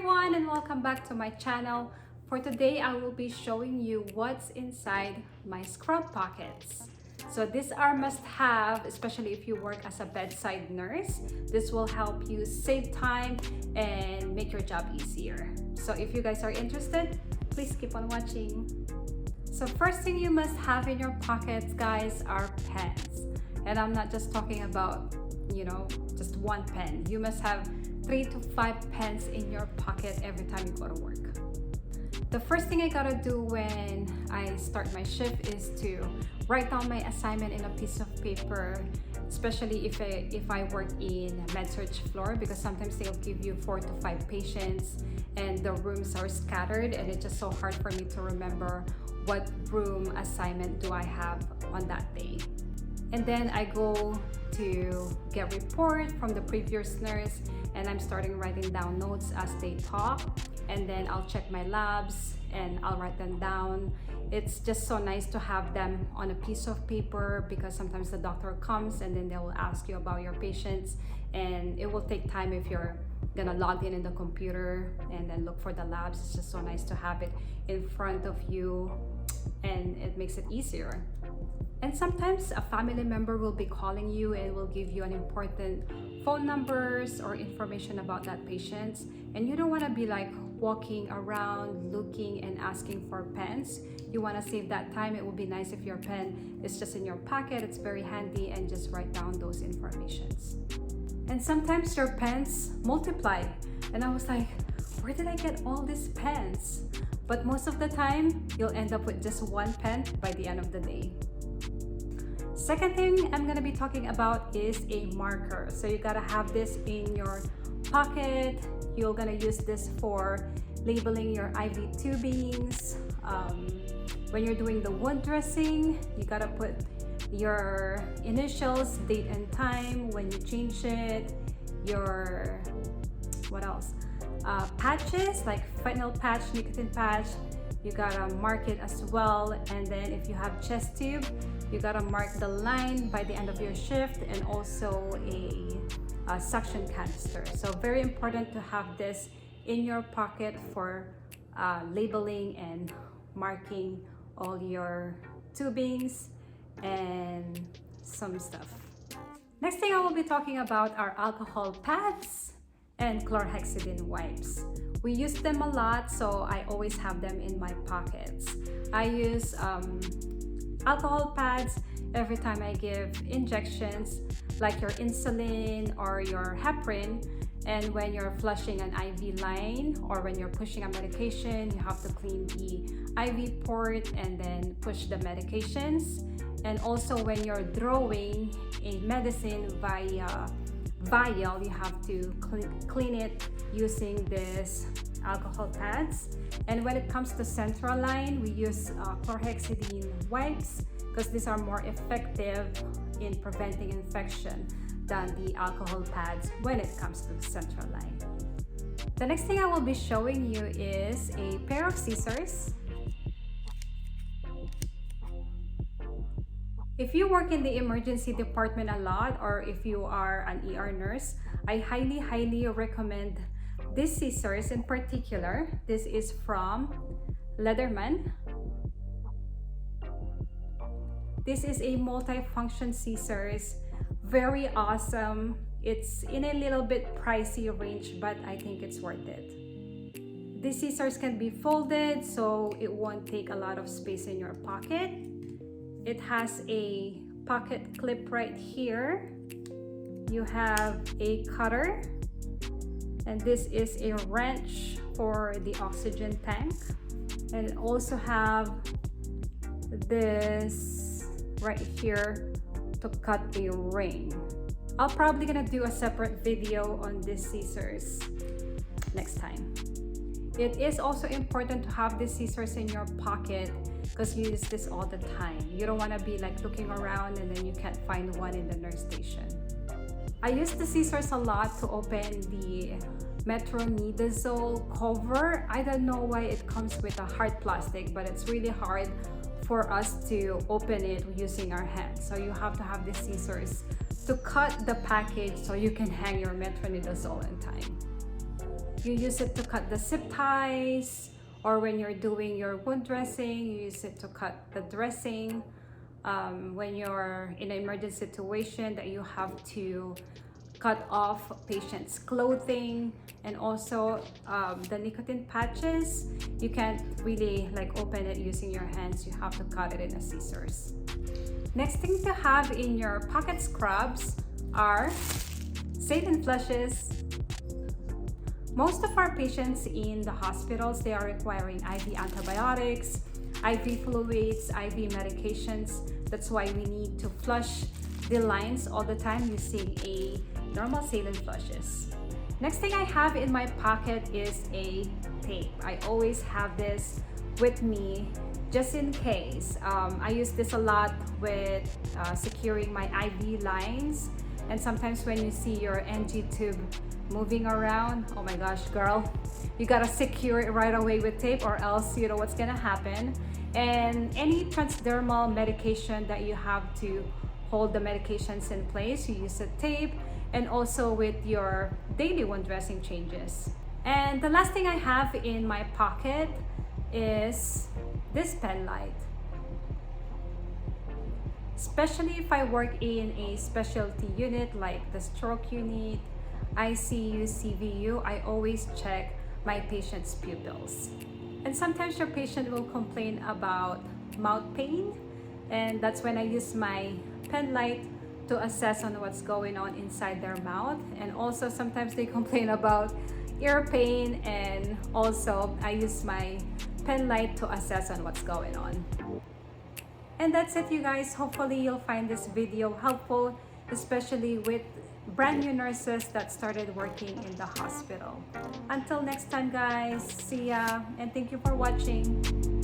everyone, and welcome back to my channel. For today, I will be showing you what's inside my scrub pockets. So these are must-have, especially if you work as a bedside nurse. This will help you save time and make your job easier. So if you guys are interested, please keep on watching. So first thing you must have in your pockets, guys, are pens. And I'm not just talking about, just one pen. You must have 3 to 5 pens in your pocket every time you go to work. The first thing I gotta do when I start my shift is to write down my assignment in a piece of paper, especially if I work in med-surg floor, because sometimes they'll give you 4 to 5 patients and the rooms are scattered, and it's just so hard for me to remember what room assignment do I have on that day. And then I go to get report from the previous nurse, and I'm starting writing down notes as they talk, and then I'll check my labs and I'll write them down. It's just so nice to have them on a piece of paper, because sometimes the doctor comes and then they will ask you about your patients, and it will take time if you're gonna log in the computer and then look for the labs. It's just so nice to have it in front of you, and it makes it easier. And sometimes a family member will be calling you and will give you an important phone numbers or information about that patient, and you don't want to be like walking around looking and asking for pens. You want to save that time. It would be nice if your pen is just in your pocket. It's very handy, and just write down those informations. And sometimes your pens multiply, and I was like, where did I get all these pens? But most of the time you'll end up with just one pen by the end of the day. Second thing I'm gonna be talking about is a marker. So you gotta have this in your pocket. You're gonna use this for labeling your IV tubings. When you're doing the wound dressing, you gotta put your initials, date and time, when you change it, your, what else? Patches, like fentanyl patch, nicotine patch, you gotta mark it as well. And then if you have chest tube, you gotta mark the line by the end of your shift, and also a suction canister. So very important to have this in your pocket for labeling and marking all your tubings and some stuff. Next thing I will be talking about are alcohol pads and chlorhexidine wipes. We use them a lot, so I always have them in my pockets. I use alcohol pads every time I give injections, like your insulin or your heparin. And when you're flushing an IV line, or when you're pushing a medication, you have to clean the IV port and then push the medications. And also when you're drawing a medicine via vial, you have to clean it using this alcohol pads. And when it comes to central line, we use chlorhexidine wipes, because these are more effective in preventing infection than the alcohol pads when it comes to the central line. The next thing I will be showing you is a pair of scissors. If you work in the emergency department a lot, or if you are an ER nurse, I highly recommend these scissors in particular. This is from Leatherman. This is a multi-function scissors, very awesome. It's in a little bit pricey range, but I think it's worth it. These scissors can be folded, so it won't take a lot of space in your pocket. It has a pocket clip right here. You have a cutter, and this is a wrench for the oxygen tank. And it also have this right here to cut a ring. I'm probably gonna do a separate video on these scissors next time. It is also important to have these scissors in your pocket, because you use this all the time. You don't want to be like looking around and then you can't find one in the nurse station. I use the scissors a lot to open the metronidazole cover. I don't know why it comes with a hard plastic, but it's really hard for us to open it using our hands. So you have to have the scissors to cut the package so you can hang your metronidazole in time. You use it to cut the zip ties, or when you're doing your wound dressing, you use it to cut the dressing. When you're in an emergency situation that you have to cut off patient's clothing, and also the nicotine patches, you can't really like open it using your hands. You have to cut it in a scissors. Next thing to have in your pocket scrubs are saline flushes. Most of our patients in the hospitals, they are requiring IV antibiotics, IV fluids, IV medications. That's why we need to flush the lines all the time using a normal saline flushes. Next thing I have in my pocket is a tape. I always have this with me just in case. I use this a lot with securing my IV lines, and sometimes when you see your NG tube moving around, oh my gosh, girl, you gotta secure it right away with tape, or else you know what's gonna happen. And any transdermal medication that you have to hold the medications in place, you use a tape, and also with your daily wound dressing changes. And the last thing I have in my pocket is this pen light. Especially if I work in a specialty unit like the stroke unit, ICU, CVU, I always check my patient's pupils. And sometimes your patient will complain about mouth pain, and that's when I use my pen light to assess on what's going on inside their mouth. And also sometimes they complain about ear pain, and also I use my pen light to assess on what's going on. And that's it, you guys. Hopefully you'll find this video helpful, especially with brand new nurses that started working in the hospital. Until next time, guys, see ya, and thank you for watching.